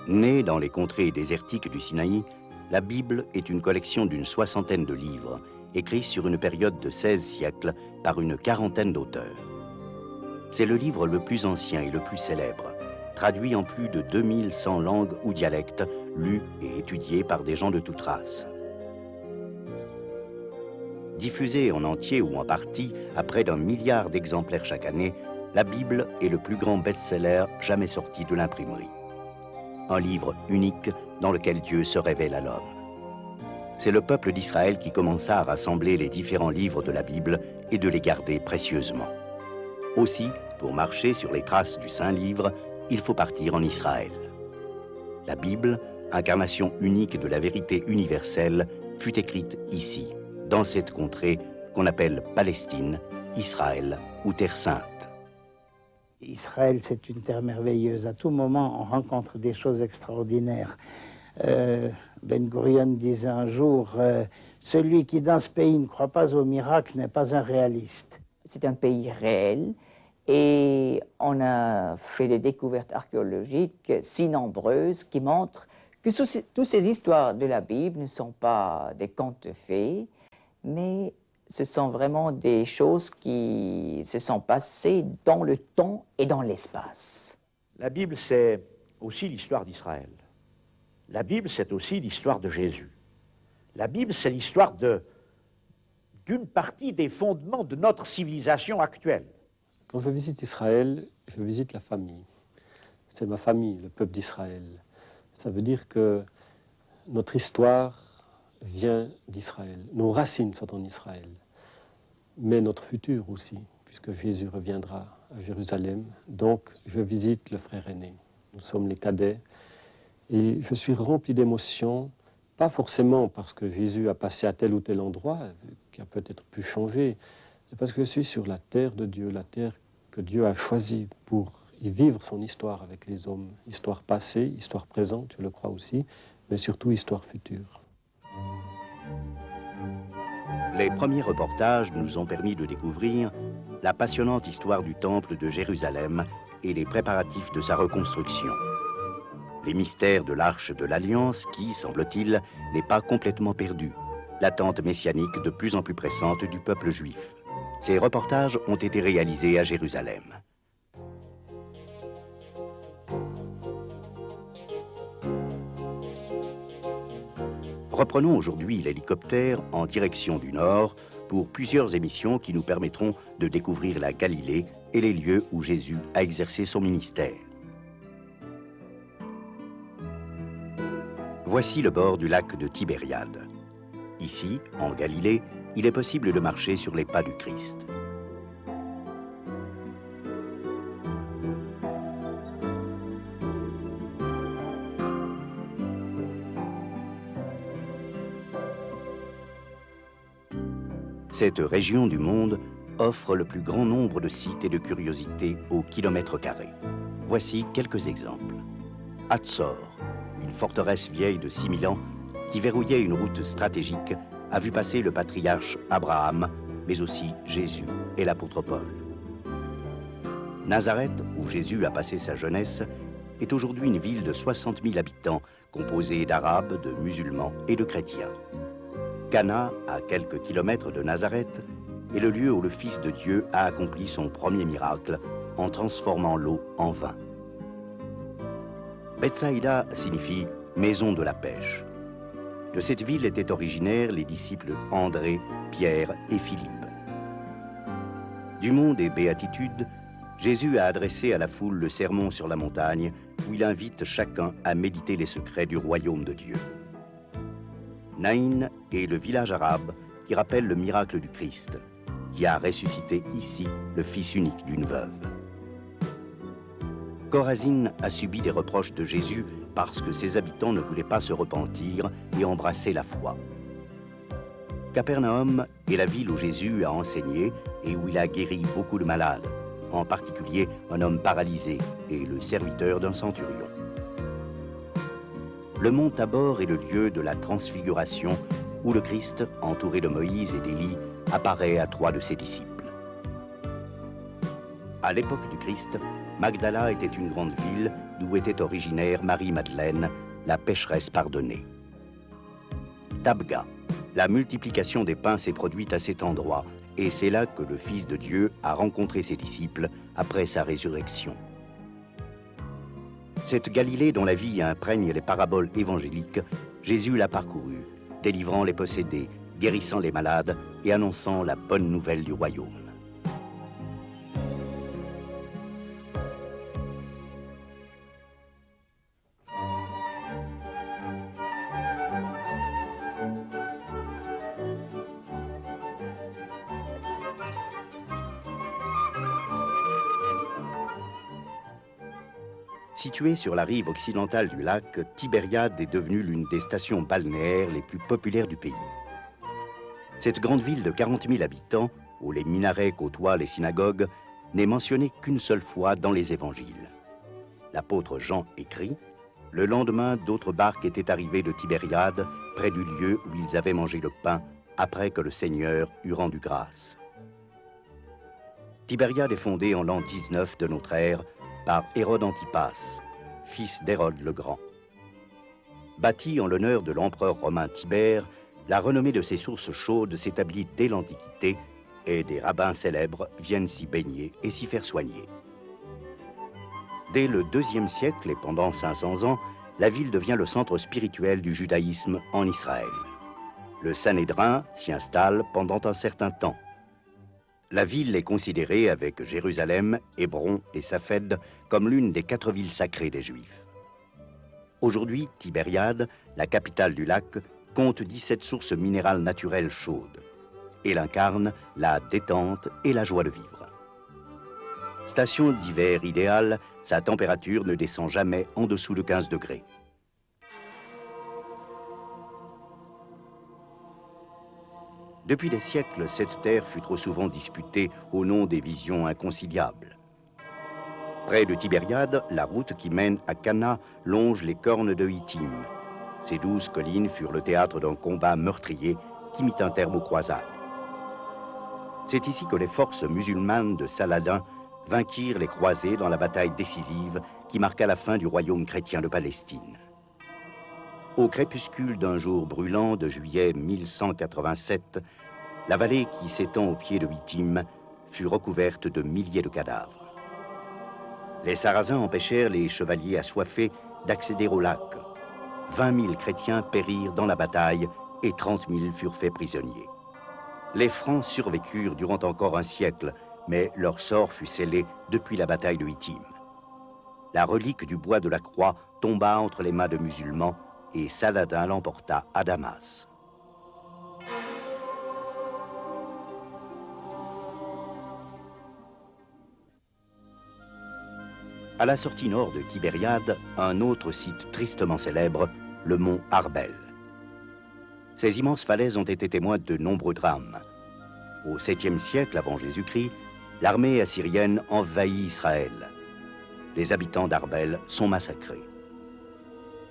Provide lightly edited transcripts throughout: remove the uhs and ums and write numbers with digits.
Née dans les contrées désertiques du Sinaï, la Bible est une collection d'une soixantaine de livres, écrits sur une période de 16 siècles par une quarantaine d'auteurs. C'est le livre le plus ancien et le plus célèbre, traduit en plus de 2100 langues ou dialectes, lu et étudié par des gens de toute race. Diffusée en entier ou en partie à près d'1 milliard d'exemplaires chaque année, la Bible est le plus grand best-seller jamais sorti de l'imprimerie. Un livre unique dans lequel Dieu se révèle à l'homme. C'est le peuple d'Israël qui commença à rassembler les différents livres de la Bible et de les garder précieusement. Aussi, pour marcher sur les traces du Saint-Livre, il faut partir en Israël. La Bible, incarnation unique de la vérité universelle, fut écrite ici, dans cette contrée qu'on appelle Palestine, Israël ou Terre Sainte. Israël, c'est une terre merveilleuse. À tout moment, on rencontre des choses extraordinaires. Ben Gurion disait un jour, celui qui dans ce pays ne croit pas au miracle n'est pas un réaliste. C'est un pays réel et on a fait des découvertes archéologiques si nombreuses qui montrent que toutes ces histoires de la Bible ne sont pas des contes de fées, mais ce sont vraiment des choses qui se sont passées dans le temps et dans l'espace. La Bible, c'est aussi l'histoire d'Israël. La Bible, c'est aussi l'histoire de Jésus. La Bible, c'est l'histoire d'une partie des fondements de notre civilisation actuelle. Quand je visite Israël, je visite la famille. C'est ma famille, le peuple d'Israël. Ça veut dire que notre histoire vient d'Israël. Nos racines sont en Israël. Mais notre futur aussi, puisque Jésus reviendra à Jérusalem. Donc, je visite le frère aîné. Nous sommes les cadets. Et je suis rempli d'émotions, pas forcément parce que Jésus a passé à tel ou tel endroit, qui a peut-être pu changer, mais parce que je suis sur la terre de Dieu, la terre que Dieu a choisie pour y vivre son histoire avec les hommes. Histoire passée, histoire présente, je le crois aussi, mais surtout histoire future. Les premiers reportages nous ont permis de découvrir la passionnante histoire du temple de Jérusalem et les préparatifs de sa reconstruction. Les mystères de l'Arche de l'Alliance qui, semble-t-il, n'est pas complètement perdue. L'attente messianique de plus en plus pressante du peuple juif. Ces reportages ont été réalisés à Jérusalem. Reprenons aujourd'hui l'hélicoptère en direction du nord pour plusieurs émissions qui nous permettront de découvrir la Galilée et les lieux où Jésus a exercé son ministère. Voici le bord du lac de Tibériade. Ici, en Galilée, il est possible de marcher sur les pas du Christ. Cette région du monde offre le plus grand nombre de sites et de curiosités au kilomètre carré. Voici quelques exemples. Hatzor, une forteresse vieille de 6000 ans qui verrouillait une route stratégique, a vu passer le patriarche Abraham, mais aussi Jésus et l'apôtre Paul. Nazareth, où Jésus a passé sa jeunesse, est aujourd'hui une ville de 60 000 habitants, composée d'Arabes, de musulmans et de chrétiens. Cana, à quelques kilomètres de Nazareth, est le lieu où le Fils de Dieu a accompli son premier miracle en transformant l'eau en vin. Bethsaïda signifie « maison de la pêche ». De cette ville étaient originaires les disciples André, Pierre et Philippe. Du mont des Béatitudes, Jésus a adressé à la foule le sermon sur la montagne où il invite chacun à méditer les secrets du royaume de Dieu. Naïn est le village arabe qui rappelle le miracle du Christ, qui a ressuscité ici le fils unique d'une veuve. Chorazine a subi des reproches de Jésus parce que ses habitants ne voulaient pas se repentir et embrasser la foi. Capernaum est la ville où Jésus a enseigné et où il a guéri beaucoup de malades, en particulier un homme paralysé et le serviteur d'un centurion. Le mont Tabor est le lieu de la transfiguration où le Christ, entouré de Moïse et d'Élie, apparaît à 3 de ses disciples. À l'époque du Christ, Magdala était une grande ville d'où était originaire Marie-Madeleine, la pécheresse pardonnée. Tabga, la multiplication des pains s'est produite à cet endroit, et c'est là que le Fils de Dieu a rencontré ses disciples après sa résurrection. Cette Galilée dont la vie imprègne les paraboles évangéliques, Jésus l'a parcourue, délivrant les possédés, guérissant les malades et annonçant la bonne nouvelle du royaume. Située sur la rive occidentale du lac, Tibériade est devenue l'une des stations balnéaires les plus populaires du pays. Cette grande ville de 40 000 habitants, où les minarets côtoient les synagogues, n'est mentionnée qu'une seule fois dans les évangiles. L'apôtre Jean écrit « Le lendemain, d'autres barques étaient arrivées de Tibériade, près du lieu où ils avaient mangé le pain, après que le Seigneur eut rendu grâce. » Tibériade est fondée en l'an 19 de notre ère par Hérode Antipas, fils d'Hérode le Grand. Bâtie en l'honneur de l'empereur romain Tibère, la renommée de ses sources chaudes s'établit dès l'Antiquité et des rabbins célèbres viennent s'y baigner et s'y faire soigner. Dès le IIe siècle et pendant 500 ans, la ville devient le centre spirituel du judaïsme en Israël. Le Sanhédrin s'y installe pendant un certain temps. La ville est considérée, avec Jérusalem, Hébron et Safed, comme l'une des 4 villes sacrées des Juifs. Aujourd'hui, Tibériade, la capitale du lac, compte 17 sources minérales naturelles chaudes. Elle incarne la détente et la joie de vivre. Station d'hiver idéale, sa température ne descend jamais en dessous de 15 degrés. Depuis des siècles, cette terre fut trop souvent disputée au nom des visions inconciliables. Près de Tibériade, la route qui mène à Cana longe les cornes de Hittim. Ces 12 collines furent le théâtre d'un combat meurtrier qui mit un terme aux croisades. C'est ici que les forces musulmanes de Saladin vainquirent les croisés dans la bataille décisive qui marqua la fin du royaume chrétien de Palestine. Au crépuscule d'un jour brûlant de juillet 1187, la vallée qui s'étend au pied de Hittim fut recouverte de milliers de cadavres. Les Sarrasins empêchèrent les chevaliers assoiffés d'accéder au lac. 20 000 chrétiens périrent dans la bataille et 30 000 furent faits prisonniers. Les Francs survécurent durant encore un siècle, mais leur sort fut scellé depuis la bataille de Hittim. La relique du bois de la croix tomba entre les mains de musulmans et Saladin l'emporta à Damas. À la sortie nord de Tibériade, un autre site tristement célèbre, le mont Arbel. Ces immenses falaises ont été témoins de nombreux drames. Au 7e siècle avant Jésus-Christ, l'armée assyrienne envahit Israël. Les habitants d'Arbel sont massacrés.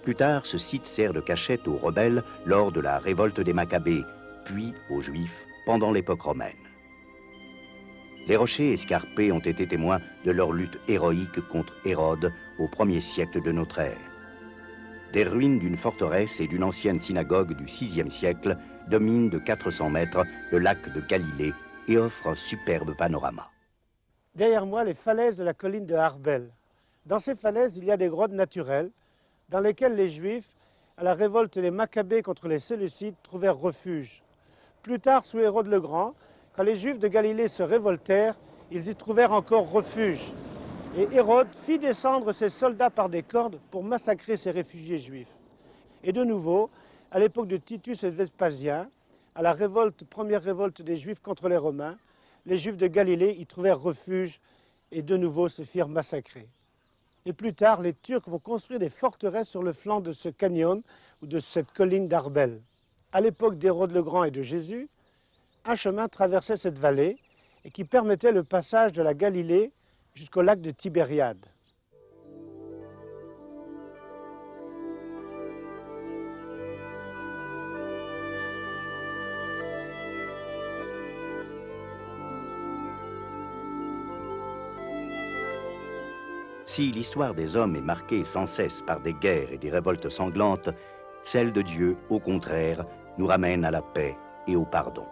Plus tard, ce site sert de cachette aux rebelles lors de la révolte des Maccabées, puis aux Juifs pendant l'époque romaine. Les rochers escarpés ont été témoins de leur lutte héroïque contre Hérode au 1er siècle de notre ère. Des ruines d'une forteresse et d'une ancienne synagogue du 6e siècle dominent de 400 mètres le lac de Galilée et offrent un superbe panorama. Derrière moi, les falaises de la colline de Arbel. Dans ces falaises, il y a des grottes naturelles dans lesquelles les Juifs, à la révolte des Maccabées contre les Séleucides, trouvèrent refuge. Plus tard, sous Hérode le Grand, quand les Juifs de Galilée se révoltèrent, ils y trouvèrent encore refuge. Et Hérode fit descendre ses soldats par des cordes pour massacrer ces réfugiés juifs. Et de nouveau, à l'époque de Titus et Vespasien, à la première révolte des Juifs contre les Romains, les Juifs de Galilée y trouvèrent refuge et de nouveau se firent massacrer. Et plus tard, les Turcs vont construire des forteresses sur le flanc de ce canyon ou de cette colline d'Arbel. À l'époque d'Hérode le Grand et de Jésus, un chemin traversait cette vallée et qui permettait le passage de la Galilée jusqu'au lac de Tibériade. Si l'histoire des hommes est marquée sans cesse par des guerres et des révoltes sanglantes, celle de Dieu, au contraire, nous ramène à la paix et au pardon.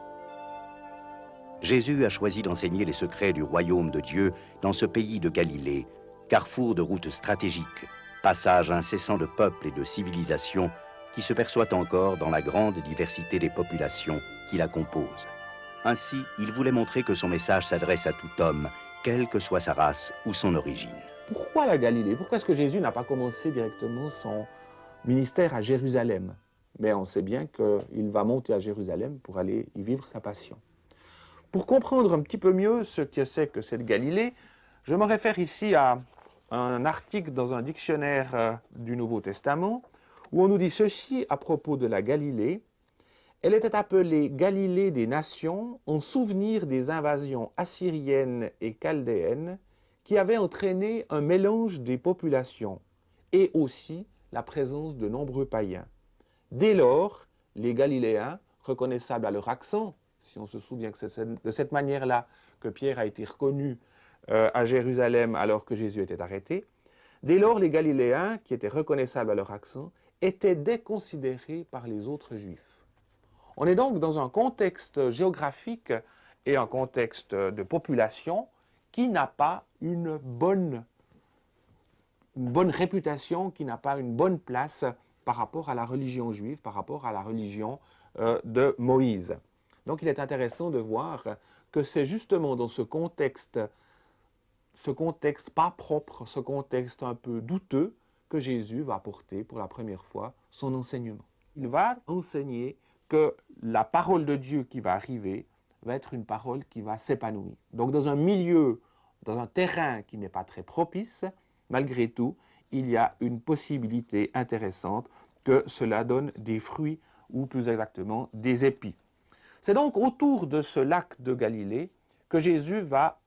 Jésus a choisi d'enseigner les secrets du royaume de Dieu dans ce pays de Galilée, carrefour de routes stratégiques, passage incessant de peuples et de civilisations qui se perçoit encore dans la grande diversité des populations qui la composent. Ainsi, il voulait montrer que son message s'adresse à tout homme, quelle que soit sa race ou son origine. Pourquoi la Galilée? Pourquoi est-ce que Jésus n'a pas commencé directement son ministère à Jérusalem? Mais on sait bien qu'il va monter à Jérusalem pour aller y vivre sa passion. Pour comprendre un petit peu mieux ce que c'est que cette Galilée, je me réfère ici à un article dans un dictionnaire du Nouveau Testament où on nous dit ceci à propos de la Galilée. Elle était appelée Galilée des nations en souvenir des invasions assyriennes et chaldéennes qui avaient entraîné un mélange des populations et aussi la présence de nombreux païens. Dès lors, les Galiléens, reconnaissables à leur accent, si on se souvient que c'est de cette manière-là que Pierre a été reconnu à Jérusalem alors que Jésus était arrêté, dès lors les Galiléens, qui étaient reconnaissables à leur accent, étaient déconsidérés par les autres Juifs. On est donc dans un contexte géographique et un contexte de population qui n'a pas une bonne réputation, qui n'a pas une bonne place par rapport à la religion juive, par rapport à la religion de Moïse. Donc il est intéressant de voir que c'est justement dans ce contexte pas propre, ce contexte un peu douteux, que Jésus va apporter pour la première fois son enseignement. Il va enseigner que la parole de Dieu qui va arriver va être une parole qui va s'épanouir. Donc dans un milieu, dans un terrain qui n'est pas très propice, malgré tout, il y a une possibilité intéressante que cela donne des fruits, ou plus exactement des épis. C'est donc autour de ce lac de Galilée que Jésus va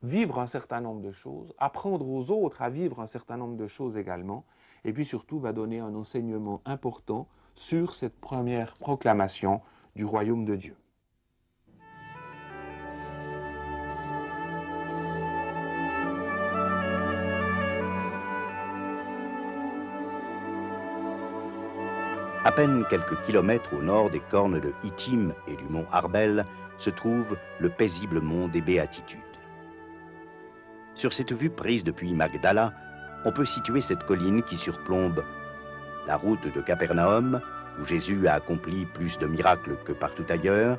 vivre un certain nombre de choses, apprendre aux autres à vivre un certain nombre de choses également, et puis surtout va donner un enseignement important sur cette première proclamation du royaume de Dieu. À peine quelques kilomètres au nord des cornes de Hittim et du mont Arbel se trouve le paisible mont des Béatitudes. Sur cette vue prise depuis Magdala, on peut situer cette colline qui surplombe la route de Capernaum, où Jésus a accompli plus de miracles que partout ailleurs,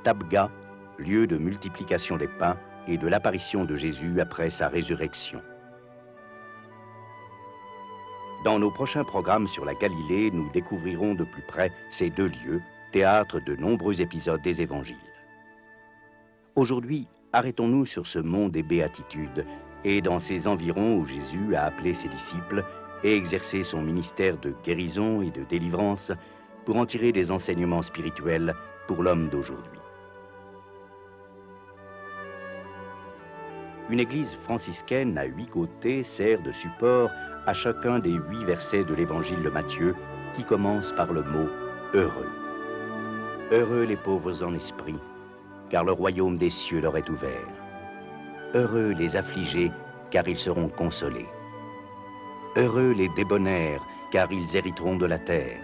Tabga, lieu de multiplication des pains et de l'apparition de Jésus après sa résurrection. Dans nos prochains programmes sur la Galilée, nous découvrirons de plus près ces deux lieux, théâtre de nombreux épisodes des évangiles. Aujourd'hui, arrêtons-nous sur ce mont des Béatitudes et dans ces environs où Jésus a appelé ses disciples et exercé son ministère de guérison et de délivrance pour en tirer des enseignements spirituels pour l'homme d'aujourd'hui. Une église franciscaine à 8 côtés sert de support à chacun des 8 versets de l'évangile de Matthieu qui commence par le mot « heureux ». Heureux les pauvres en esprit, car le royaume des cieux leur est ouvert. Heureux les affligés, car ils seront consolés. Heureux les débonnaires, car ils hériteront de la terre.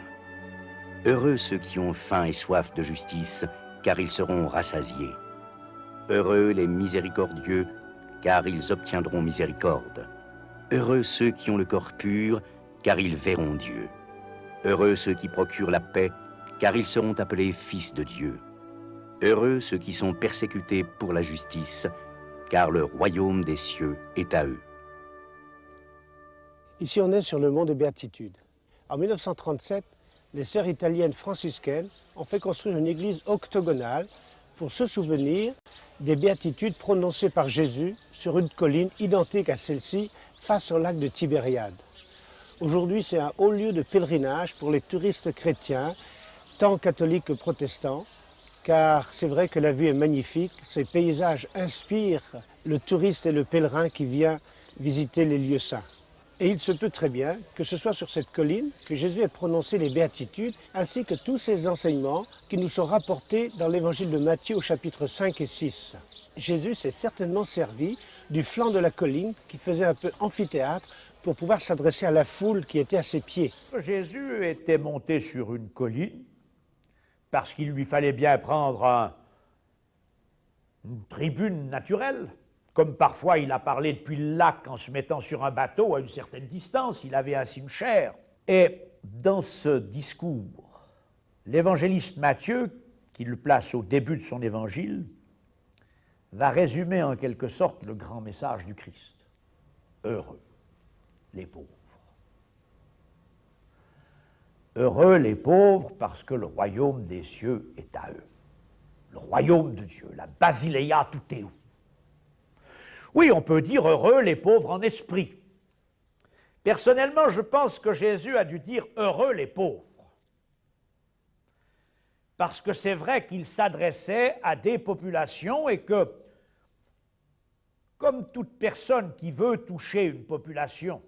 Heureux ceux qui ont faim et soif de justice, car ils seront rassasiés. Heureux les miséricordieux, car ils obtiendront miséricorde. Heureux ceux qui ont le corps pur, car ils verront Dieu. Heureux ceux qui procurent la paix, car ils seront appelés fils de Dieu. Heureux ceux qui sont persécutés pour la justice, car le royaume des cieux est à eux. Ici, on est sur le mont des Béatitudes. En 1937, les sœurs italiennes franciscaines ont fait construire une église octogonale pour se souvenir des béatitudes prononcées par Jésus sur une colline identique à celle-ci face au lac de Tibériade. Aujourd'hui, c'est un haut lieu de pèlerinage pour les touristes chrétiens, tant catholiques que protestants, car c'est vrai que la vue est magnifique, ces paysages inspirent le touriste et le pèlerin qui vient visiter les lieux saints. Et il se peut très bien que ce soit sur cette colline que Jésus ait prononcé les béatitudes, ainsi que tous ces enseignements qui nous sont rapportés dans l'évangile de Matthieu au chapitre 5 et 6. Jésus s'est certainement servi du flanc de la colline qui faisait un peu amphithéâtre pour pouvoir s'adresser à la foule qui était à ses pieds. Jésus était monté sur une colline parce qu'il lui fallait bien prendre une tribune naturelle. Comme parfois il a parlé depuis le lac en se mettant sur un bateau à une certaine distance, il avait ainsi une chair. Et dans ce discours, l'évangéliste Matthieu, qui le place au début de son évangile, va résumer en quelque sorte le grand message du Christ. Heureux les pauvres. Heureux les pauvres parce que le royaume des cieux est à eux. Le royaume de Dieu, la Basileia Tuteu. Oui, on peut dire heureux les pauvres en esprit. Personnellement, je pense que Jésus a dû dire heureux les pauvres. Parce que c'est vrai qu'il s'adressait à des populations et que, comme toute personne qui veut toucher une population,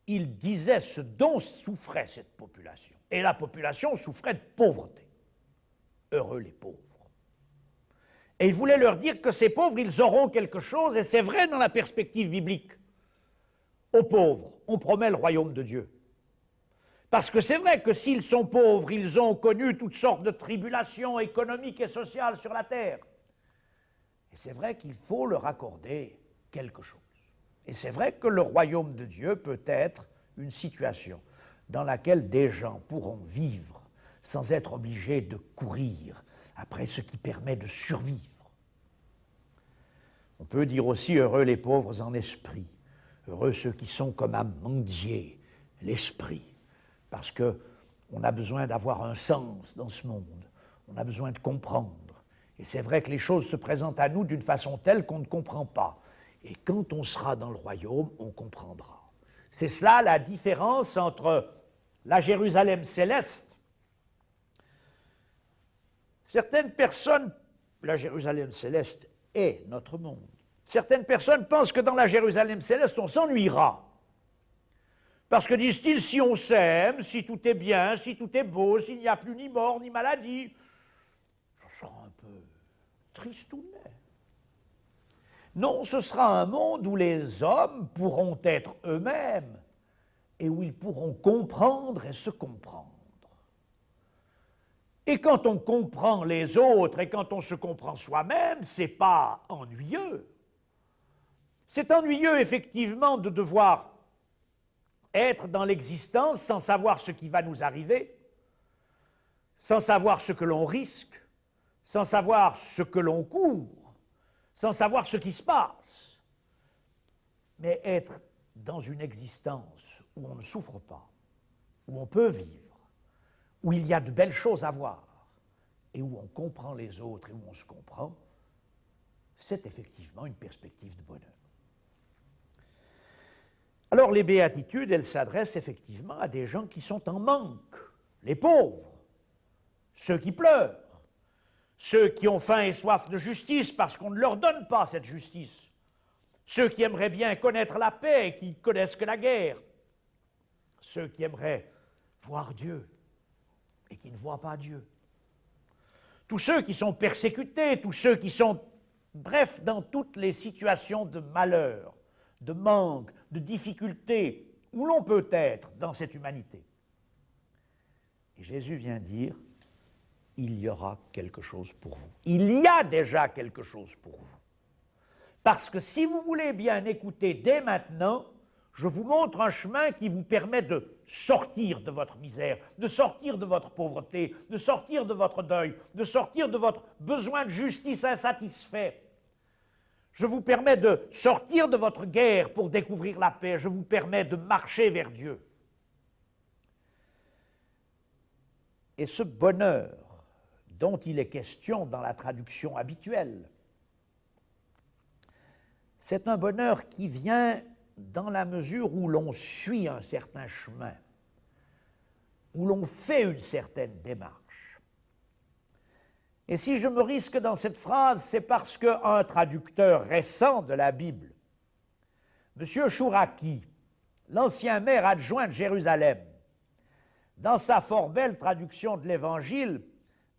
il disait ce dont souffrait cette population. Et la population souffrait de pauvreté. Heureux les pauvres. Et il voulait leur dire que ces pauvres, ils auront quelque chose, et c'est vrai dans la perspective biblique. Aux pauvres, on promet le royaume de Dieu. Parce que c'est vrai que s'ils sont pauvres, ils ont connu toutes sortes de tribulations économiques et sociales sur la terre. Et c'est vrai qu'il faut leur accorder quelque chose. Et c'est vrai que le royaume de Dieu peut être une situation dans laquelle des gens pourront vivre sans être obligés de courir après ce qui permet de survivre. On peut dire aussi heureux les pauvres en esprit, heureux ceux qui sont comme à mendier l'esprit, parce qu'on a besoin d'avoir un sens dans ce monde, on a besoin de comprendre. Et c'est vrai que les choses se présentent à nous d'une façon telle qu'on ne comprend pas. Et quand on sera dans le royaume, on comprendra. C'est cela la différence entre la Jérusalem céleste. Certaines personnes, la Jérusalem céleste est notre monde. Certaines personnes pensent que dans la Jérusalem céleste, on s'ennuiera. Parce que, disent-ils, si on s'aime, si tout est bien, si tout est beau, s'il n'y a plus ni mort ni maladie, ce sera un peu tristounet. Non, ce sera un monde où les hommes pourront être eux-mêmes et où ils pourront comprendre et se comprendre. Et quand on comprend les autres et quand on se comprend soi-même, c'est pas ennuyeux. C'est ennuyeux, effectivement, de devoir être dans l'existence sans savoir ce qui va nous arriver, sans savoir ce que l'on risque, sans savoir ce que l'on court, sans savoir ce qui se passe. Mais être dans une existence où on ne souffre pas, où on peut vivre, où il y a de belles choses à voir, et où on comprend les autres et où on se comprend, c'est effectivement une perspective de bonheur. Alors les béatitudes, elles s'adressent effectivement à des gens qui sont en manque, les pauvres, ceux qui pleurent, ceux qui ont faim et soif de justice parce qu'on ne leur donne pas cette justice, ceux qui aimeraient bien connaître la paix et qui ne connaissent que la guerre, ceux qui aimeraient voir Dieu et qui ne voient pas Dieu, tous ceux qui sont persécutés, tous ceux qui sont, bref, dans toutes les situations de malheur, de manque, de difficulté, où l'on peut être dans cette humanité. Et Jésus vient dire, il y aura quelque chose pour vous. Il y a déjà quelque chose pour vous. Parce que si vous voulez bien écouter dès maintenant, je vous montre un chemin qui vous permet de sortir de votre misère, de sortir de votre pauvreté, de sortir de votre deuil, de sortir de votre besoin de justice insatisfait. Je vous permets de sortir de votre guerre pour découvrir la paix. Je vous permets de marcher vers Dieu. Et ce bonheur dont il est question dans la traduction habituelle, c'est un bonheur qui vient dans la mesure où l'on suit un certain chemin, où l'on fait une certaine démarche. Et si je me risque dans cette phrase, c'est parce qu'un traducteur récent de la Bible, M. Chouraki, l'ancien maire adjoint de Jérusalem, dans sa fort belle traduction de l'Évangile,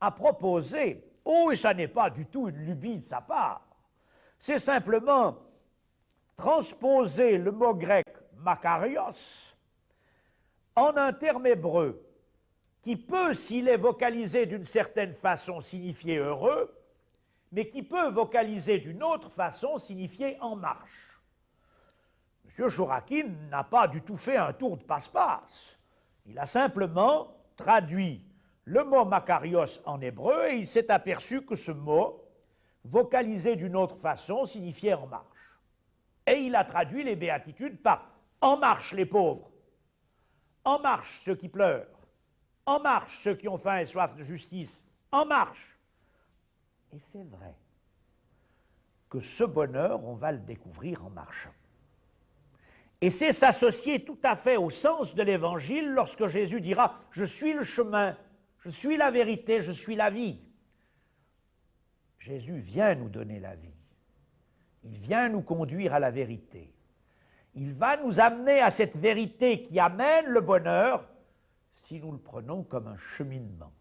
a proposé, oh, et ça n'est pas du tout une lubie de sa part, C'est simplement transposer le mot grec makarios en un terme hébreu qui peut, s'il est vocalisé d'une certaine façon, signifier heureux, mais qui peut vocaliser d'une autre façon, signifier en marche. M. Chourakin n'a pas du tout fait un tour de passe-passe. Il a simplement traduit le mot makarios en hébreu et il s'est aperçu que ce mot, vocalisé d'une autre façon, signifiait en marche. Et il a traduit les béatitudes par en marche les pauvres, en marche ceux qui pleurent, en marche ceux qui ont faim et soif de justice, en marche. Et c'est vrai que ce bonheur, on va le découvrir en marchant. Et c'est s'associer tout à fait au sens de l'Évangile lorsque Jésus dira « Je suis le chemin, je suis la vérité, je suis la vie ». Jésus vient nous donner la vie. Il vient nous conduire à la vérité. Il va nous amener à cette vérité qui amène le bonheur si nous le prenons comme un cheminement.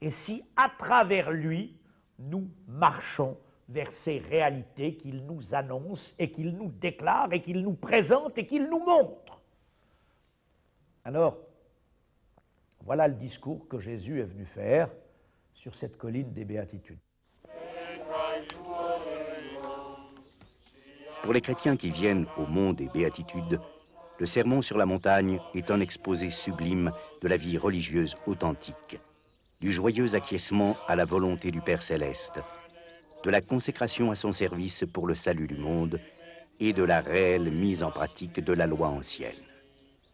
Et si, à travers lui, nous marchons vers ces réalités qu'il nous annonce et qu'il nous déclare et qu'il nous présente et qu'il nous montre. Alors, voilà le discours que Jésus est venu faire sur cette colline des Béatitudes. Pour les chrétiens qui viennent au mont des Béatitudes, le sermon sur la montagne est un exposé sublime de la vie religieuse authentique, du joyeux acquiescement à la volonté du Père Céleste, de la consécration à son service pour le salut du monde et de la réelle mise en pratique de la loi ancienne.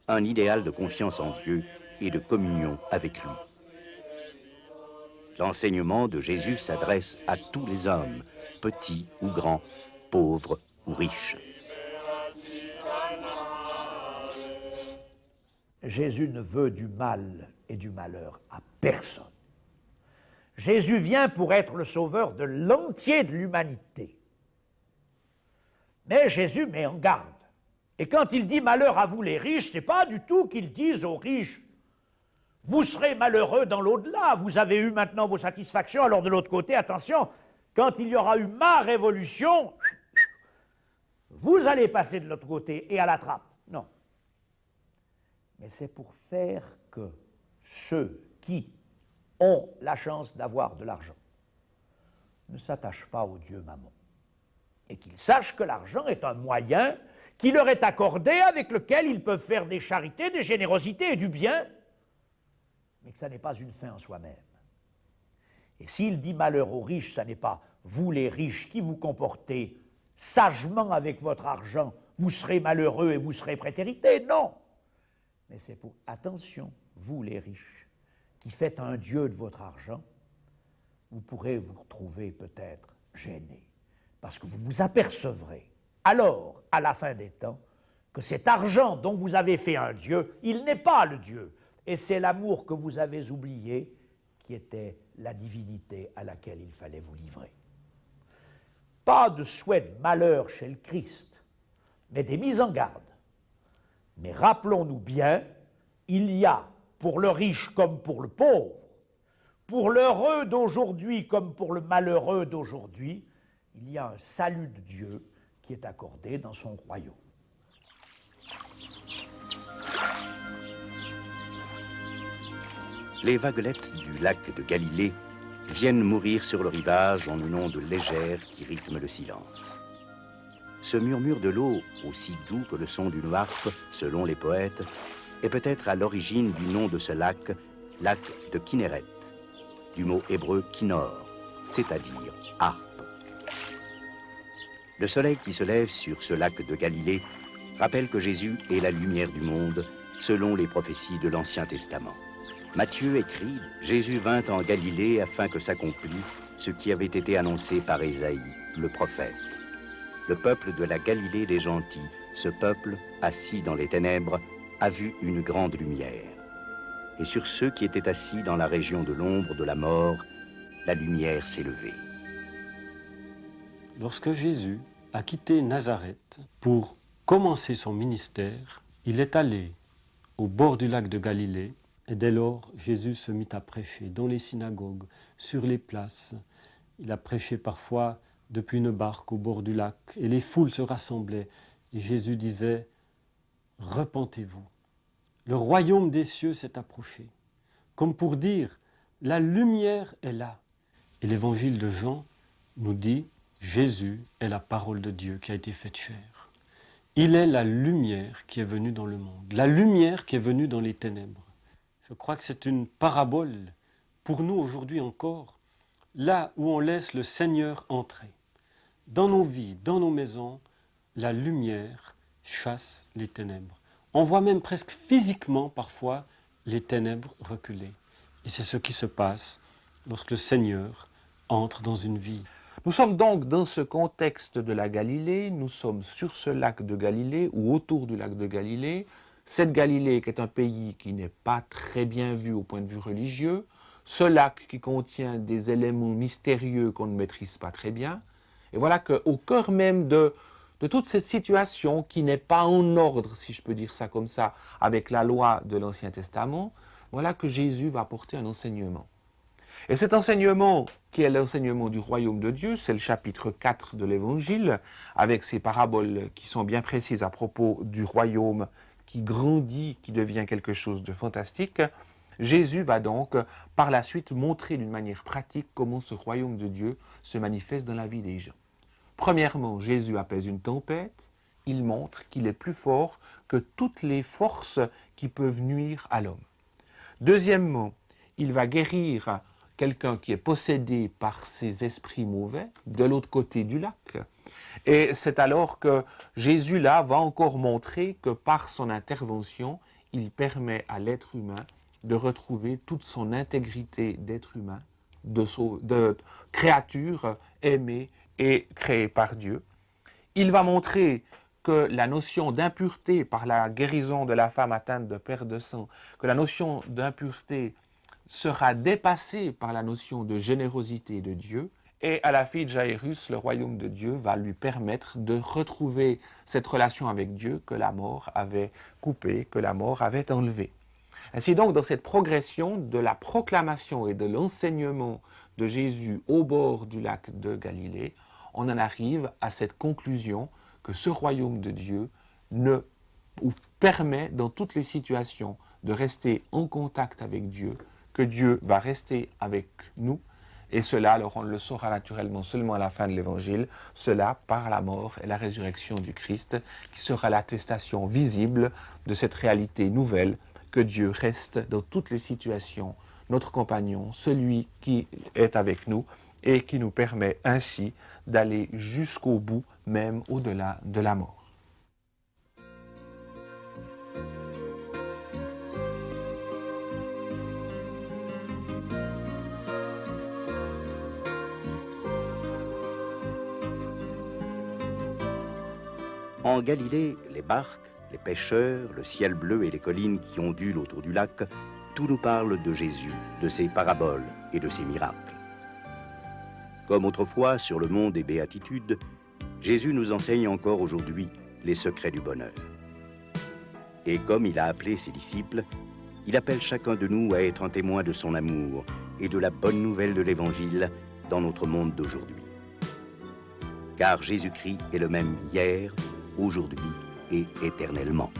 Un idéal de confiance en Dieu et de communion avec lui. L'enseignement de Jésus s'adresse à tous les hommes, petits ou grands, pauvres ou riches. Jésus ne veut du mal et du malheur à personne. Jésus vient pour être le sauveur de l'entier de l'humanité. Mais Jésus met en garde. Et quand il dit « malheur à vous les riches », ce n'est pas du tout qu'il dise aux riches « vous serez malheureux dans l'au-delà, vous avez eu maintenant vos satisfactions, alors de l'autre côté, attention, quand il y aura eu ma révolution, vous allez passer de l'autre côté et à la trappe. » Non. Mais c'est pour faire que ceux qui ont la chance d'avoir de l'argent ne s'attachent pas au Dieu Mammon. Et qu'ils sachent que l'argent est un moyen qui leur est accordé avec lequel ils peuvent faire des charités, des générosités et du bien, mais que ça n'est pas une fin en soi-même. Et s'il dit malheur aux riches, ça n'est pas vous les riches qui vous comportez sagement avec votre argent, vous serez malheureux et vous serez prétérités, non. Mais c'est pour, attention, vous les riches, qui faites un Dieu de votre argent, vous pourrez vous retrouver peut-être gêné, parce que vous vous apercevrez, alors, à la fin des temps, que cet argent dont vous avez fait un Dieu, il n'est pas le Dieu, et c'est l'amour que vous avez oublié qui était la divinité à laquelle il fallait vous livrer. Pas de souhait de malheur chez le Christ, mais des mises en garde. Mais rappelons-nous bien, il y a, pour le riche comme pour le pauvre, pour l'heureux d'aujourd'hui comme pour le malheureux d'aujourd'hui, il y a un salut de Dieu qui est accordé dans son royaume. Les vaguelettes du lac de Galilée viennent mourir sur le rivage en une onde légère qui rythme le silence. Ce murmure de l'eau, aussi doux que le son d'une harpe, selon les poètes, est peut-être à l'origine du nom de ce lac, lac de Kinneret, du mot hébreu kinor, c'est-à-dire harpe. Le soleil qui se lève sur ce lac de Galilée rappelle que Jésus est la lumière du monde, selon les prophéties de l'Ancien Testament. Matthieu écrit « Jésus vint en Galilée afin que s'accomplît ce qui avait été annoncé par Ésaïe, le prophète. Le peuple de la Galilée des gentils, ce peuple, assis dans les ténèbres, a vu une grande lumière. Et sur ceux qui étaient assis dans la région de l'ombre de la mort, la lumière s'est levée. » Lorsque Jésus a quitté Nazareth pour commencer son ministère, il est allé au bord du lac de Galilée. Et dès lors, Jésus se mit à prêcher dans les synagogues, sur les places. Il a prêché parfois depuis une barque au bord du lac, et les foules se rassemblaient, et Jésus disait « Repentez-vous, le royaume des cieux s'est approché », comme pour dire « La lumière est là ». Et l'évangile de Jean nous dit « Jésus est la parole de Dieu qui a été faite chair ». Il est la lumière qui est venue dans le monde, la lumière qui est venue dans les ténèbres. Je crois que c'est une parabole pour nous aujourd'hui encore, là où on laisse le Seigneur entrer. Dans nos vies, dans nos maisons, la lumière chasse les ténèbres. On voit même presque physiquement parfois les ténèbres reculer. Et c'est ce qui se passe lorsque le Seigneur entre dans une vie. Nous sommes donc dans ce contexte de la Galilée, nous sommes sur ce lac de Galilée ou autour du lac de Galilée. Cette Galilée qui est un pays qui n'est pas très bien vu au point de vue religieux, ce lac qui contient des éléments mystérieux qu'on ne maîtrise pas très bien. Et voilà qu'au cœur même de toute cette situation qui n'est pas en ordre, si je peux dire ça comme ça, avec la loi de l'Ancien Testament, voilà que Jésus va apporter un enseignement. Et cet enseignement, qui est l'enseignement du royaume de Dieu, c'est le chapitre 4 de l'Évangile, avec ces paraboles qui sont bien précises à propos du royaume qui grandit, qui devient quelque chose de fantastique. Jésus va donc, par la suite, montrer d'une manière pratique comment ce royaume de Dieu se manifeste dans la vie des gens. Premièrement, Jésus apaise une tempête, il montre qu'il est plus fort que toutes les forces qui peuvent nuire à l'homme. Deuxièmement, il va guérir quelqu'un qui est possédé par ces esprits mauvais de l'autre côté du lac. Et c'est alors que Jésus là va encore montrer que par son intervention, il permet à l'être humain de retrouver toute son intégrité d'être humain, de créature aimée et créée par Dieu. Il va montrer que la notion d'impureté par la guérison de la femme atteinte de perte de sang, que la notion d'impureté sera dépassée par la notion de générosité de Dieu. Et à la fille de Jairus, le royaume de Dieu va lui permettre de retrouver cette relation avec Dieu que la mort avait coupée, que la mort avait enlevée. Ainsi donc, dans cette progression de la proclamation et de l'enseignement de Jésus au bord du lac de Galilée, on en arrive à cette conclusion que ce royaume de Dieu permet dans toutes les situations de rester en contact avec Dieu, que Dieu va rester avec nous, et cela, alors on le saura naturellement seulement à la fin de l'Évangile, cela par la mort et la résurrection du Christ, qui sera l'attestation visible de cette réalité nouvelle, que Dieu reste dans toutes les situations, notre compagnon, celui qui est avec nous, et qui nous permet ainsi d'aller jusqu'au bout, même au-delà de la mort. En Galilée, les barques, les pêcheurs, le ciel bleu et les collines qui ondulent autour du lac, tout nous parle de Jésus, de ses paraboles et de ses miracles. Comme autrefois sur le mont des Béatitudes, Jésus nous enseigne encore aujourd'hui les secrets du bonheur. Et comme il a appelé ses disciples, il appelle chacun de nous à être un témoin de son amour et de la bonne nouvelle de l'Évangile dans notre monde d'aujourd'hui. Car Jésus-Christ est le même hier, aujourd'hui et éternellement.